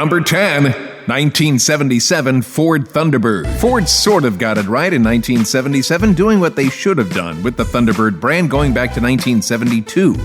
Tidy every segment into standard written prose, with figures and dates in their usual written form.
Number 10, 1977 Ford Thunderbird. Ford sort of got it right in 1977, doing what they should have done with the Thunderbird brand going back to 1972.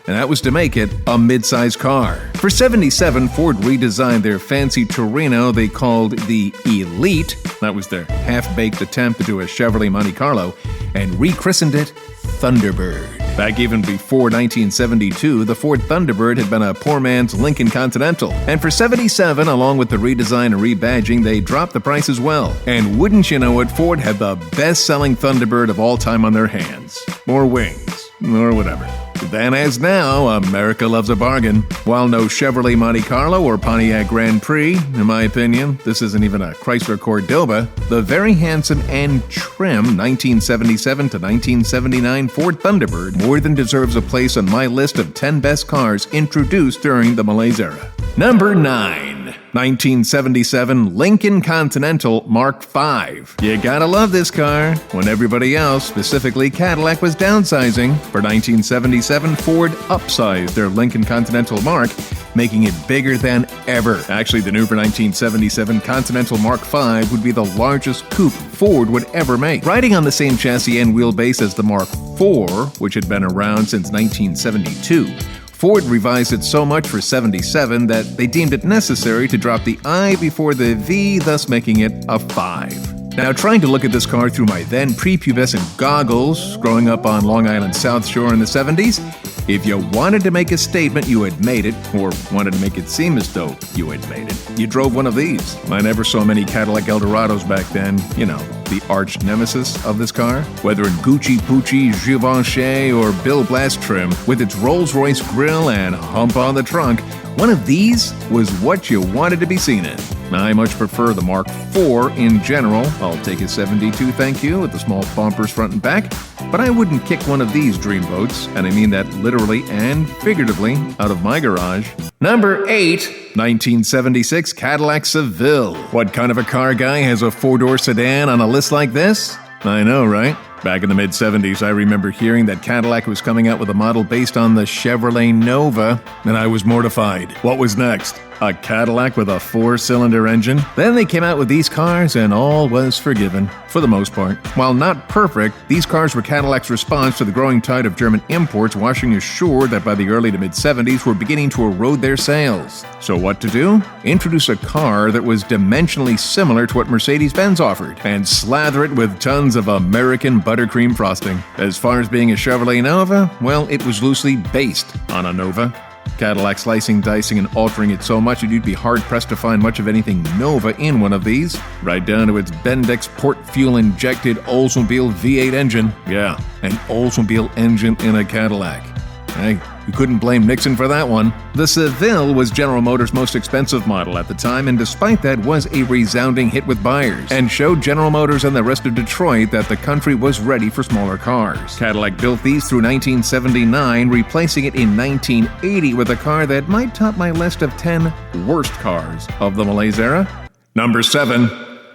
And that was to make it a mid-size car. For 77, Ford redesigned their fancy Torino they called the Elite, that was their half-baked attempt to do a Chevrolet Monte Carlo, and rechristened it Thunderbird. Back even before 1972, the Ford Thunderbird had been a poor man's Lincoln Continental. And for 77, along with the redesign and rebadging, they dropped the price as well. And wouldn't you know it, Ford had the best-selling Thunderbird of all time on their hands. More wings, or whatever. Then as now, America loves a bargain. While no Chevrolet Monte Carlo or Pontiac Grand Prix, in my opinion, this isn't even a Chrysler Cordoba, the very handsome and trim 1977 to 1979 Ford Thunderbird more than deserves a place on my list of 10 best cars introduced during the Malaise Era. Number 9. 1977 Lincoln Continental Mark V. You gotta love this car. When everybody else, specifically Cadillac, was downsizing, for 1977 Ford upsized their Lincoln Continental Mark, making it bigger than ever. Actually, the new for 1977 Continental Mark V would be the largest coupe Ford would ever make. Riding on the same chassis and wheelbase as the Mark IV, which had been around since 1972, Ford revised it so much for 77 that they deemed it necessary to drop the I before the V, thus making it a 5. Now, trying to look at this car through my then prepubescent goggles, growing up on Long Island South Shore in the 70s, if you wanted to make a statement you had made it, or wanted to make it seem as though you had made it, you drove one of these. I never saw many Cadillac Eldorados back then, you know, the arch nemesis of this car. Whether in Gucci Pucci, Givenchy, or Bill Blass trim, with its Rolls-Royce grille and hump on the trunk, one of these was what you wanted to be seen in. I much prefer the Mark IV in general. I'll take a 72, thank you, with the small bumpers front and back. But I wouldn't kick one of these dreamboats, and I mean that literally and figuratively, out of my garage. Number 8, 1976 Cadillac Seville. What kind of a car guy has a 4-door sedan on a list like this? I know, right? Back in the mid-70s, I remember hearing that Cadillac was coming out with a model based on the Chevrolet Nova, and I was mortified. What was next? A Cadillac with a 4-cylinder engine? Then they came out with these cars, and all was forgiven, for the most part. While not perfect, these cars were Cadillac's response to the growing tide of German imports washing ashore that by the early to mid-70s were beginning to erode their sales. So what to do? Introduce a car that was dimensionally similar to what Mercedes-Benz offered, and slather it with tons of American buttercream frosting. As far as being a Chevrolet Nova, well, it was loosely based on a Nova. Cadillac slicing, dicing, and altering it so much that you'd be hard-pressed to find much of anything Nova in one of these, right down to its Bendix port fuel-injected Oldsmobile V8 engine. Yeah, an Oldsmobile engine in a Cadillac. Hey, you couldn't blame Nixon for that one. The Seville was General Motors' most expensive model at the time, and despite that was a resounding hit with buyers, and showed General Motors and the rest of Detroit that the country was ready for smaller cars. Cadillac built these through 1979, replacing it in 1980 with a car that might top my list of 10 worst cars of the Malaise Era. Number 7.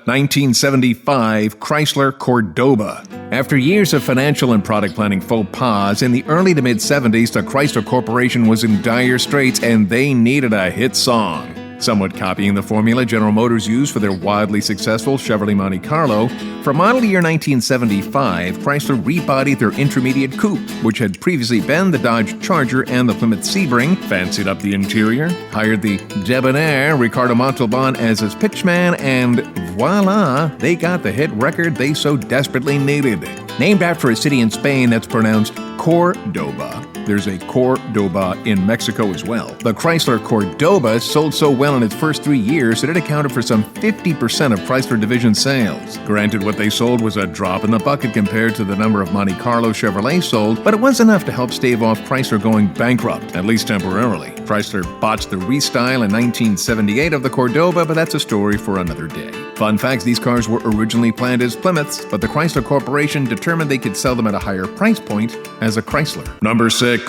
1975 Chrysler Cordoba. After years of financial and product planning faux pas, in the early to mid-70s, the Chrysler Corporation was in dire straits and they needed a hit song. Somewhat copying the formula General Motors used for their wildly successful Chevrolet Monte Carlo, for model year 1975, Chrysler rebodied their intermediate coupe, which had previously been the Dodge Charger and the Plymouth Sebring, fancied up the interior, hired the debonair Ricardo Montalban as his pitchman, and voila, they got the hit record they so desperately needed. Named after a city in Spain that's pronounced Cordoba. There's a Cordoba in Mexico as well. The Chrysler Cordoba sold so well in its first 3 years that it accounted for some 50% of Chrysler division sales. Granted, what they sold was a drop in the bucket compared to the number of Monte Carlo Chevrolet sold, but it was enough to help stave off Chrysler going bankrupt, at least temporarily. Chrysler botched the restyle in 1978 of the Cordoba, but that's a story for another day. Fun fact, these cars were originally planned as Plymouths, but the Chrysler Corporation determined they could sell them at a higher price point as a Chrysler. Number 6.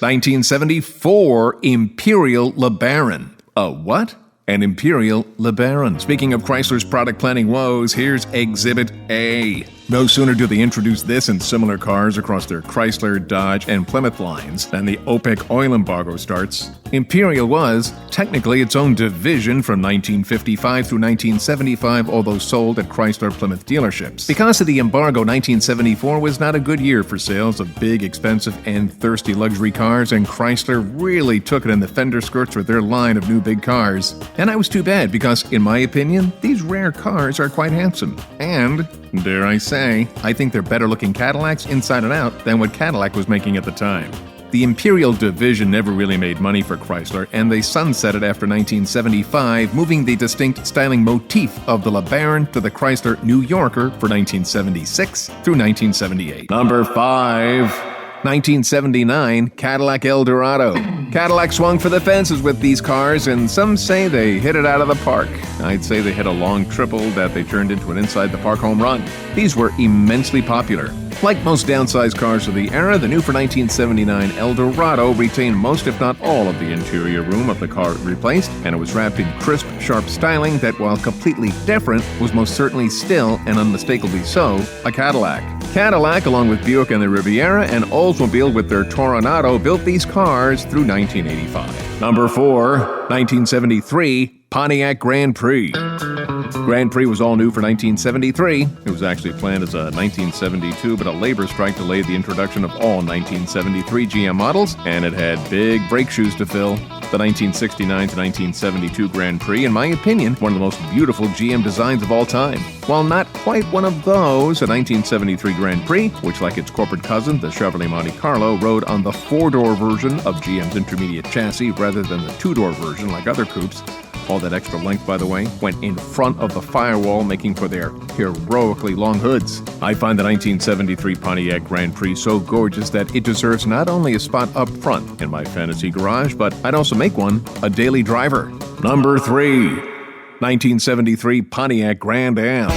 1974 Imperial LeBaron. A what? An Imperial LeBaron. Speaking of Chrysler's product planning woes, here's Exhibit A. No sooner do they introduce this and similar cars across their Chrysler, Dodge, and Plymouth lines than the OPEC oil embargo starts. Imperial was, technically, its own division from 1955 through 1975, although sold at Chrysler Plymouth dealerships. Because of the embargo, 1974 was not a good year for sales of big, expensive, and thirsty luxury cars, and Chrysler really took it in the fender skirts with their line of new big cars. And that was too bad, because, in my opinion, these rare cars are quite handsome. And, dare I say, I think they're better-looking Cadillacs inside and out than what Cadillac was making at the time. The Imperial division never really made money for Chrysler, and they sunsetted after 1975, moving the distinct styling motif of the LeBaron to the Chrysler New Yorker for 1976 through 1978. Number 5. 1979 Cadillac Eldorado. Cadillac swung for the fences with these cars, and some say they hit it out of the park. I'd say they hit a long triple that they turned into an inside-the-park home run. These were immensely popular. Like most downsized cars of the era, the new for 1979 Eldorado retained most if not all of the interior room of the car it replaced, and it was wrapped in crisp, sharp styling that, while completely different, was most certainly still, and unmistakably so, a Cadillac. Cadillac, along with Buick and the Riviera, and Oldsmobile with their Toronado, built these cars through 1985. Number 4, 1973 Pontiac Grand Prix. Grand Prix was all new for 1973. It was actually planned as a 1972, but a labor strike delayed the introduction of all 1973 GM models, and it had big brake shoes to fill. The 1969 to 1972 Grand Prix, in my opinion, one of the most beautiful GM designs of all time. While not quite one of those, the 1973 Grand Prix, which like its corporate cousin, the Chevrolet Monte Carlo, rode on the 4-door version of GM's intermediate chassis rather than the 2-door version like other coupes. All that extra length, by the way, went in front of the firewall, making for their heroically long hoods. I find the 1973 Pontiac Grand Prix so gorgeous that it deserves not only a spot up front in my fantasy garage, but I'd also make one a daily driver. Number 3, 1973 Pontiac Grand Am.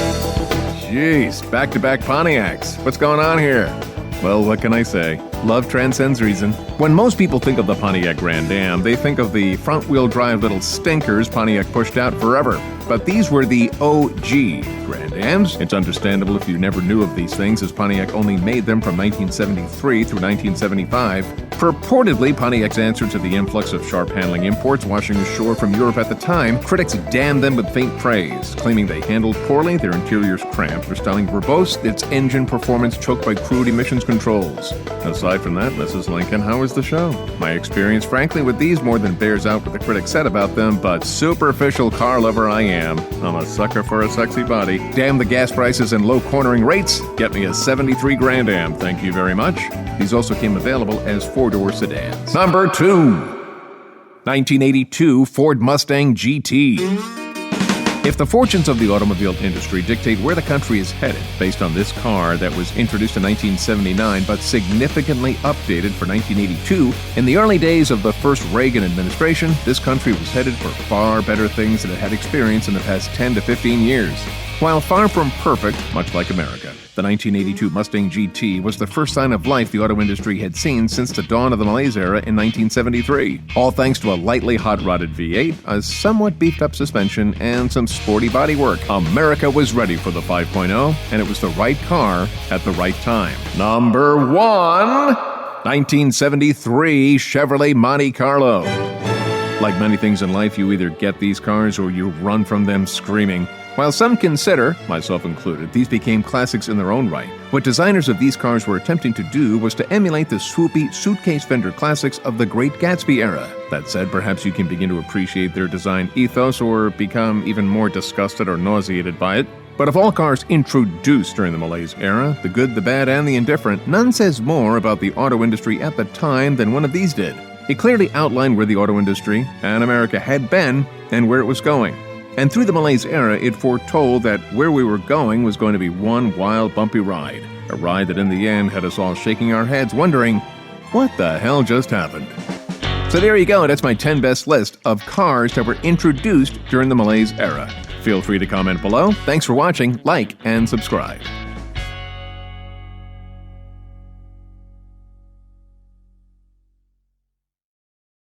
Jeez, back-to-back Pontiacs. What's going on here? Well, what can I say? Love transcends reason. When most people think of the Pontiac Grand Am, they think of the front-wheel drive little stinkers Pontiac pushed out forever. But these were the OG Grand Ams. It's understandable if you never knew of these things, as Pontiac only made them from 1973 through 1975. Purportedly, Pontiac's answer to the influx of sharp-handling imports washing ashore from Europe at the time, critics damned them with faint praise, claiming they handled poorly, their interiors cramped, their styling verbose, its engine performance choked by crude emissions controls. Aside from that, Mrs. Lincoln, how was the show? My experience, frankly, with these more than bears out what the critics said about them, but superficial car lover I am. I'm a sucker for a sexy body. Damn the gas prices and low cornering rates. Get me a 73 Grand Am, thank you very much. These also came available as 4-door sedans. Number 2, 1982 Ford Mustang GT. If the fortunes of the automobile industry dictate where the country is headed based on this car that was introduced in 1979 but significantly updated for 1982, in the early days of the first Reagan administration, this country was headed for far better things than it had experienced in the past 10 to 15 years. While far from perfect, much like America, the 1982 Mustang GT was the first sign of life the auto industry had seen since the dawn of the Malaise Era in 1973. All thanks to a lightly hot-rodded V8, a somewhat beefed-up suspension, and some sporty bodywork. America was ready for the 5.0, and it was the right car at the right time. Number 1, 1973 Chevrolet Monte Carlo. Like many things in life, you either get these cars or you run from them screaming. While some consider, myself included, these became classics in their own right, what designers of these cars were attempting to do was to emulate the swoopy suitcase fender classics of the Great Gatsby era. That said, perhaps you can begin to appreciate their design ethos or become even more disgusted or nauseated by it. But of all cars introduced during the Malaise Era, the good, the bad, and the indifferent, none says more about the auto industry at the time than one of these did. It clearly outlined where the auto industry and America had been and where it was going. And through the Malaise Era, it foretold that where we were going was going to be one wild, bumpy ride. A ride that in the end had us all shaking our heads wondering, what the hell just happened? So there you go, that's my 10 best list of cars that were introduced during the Malaise Era. Feel free to comment below. Thanks for watching, like, and subscribe.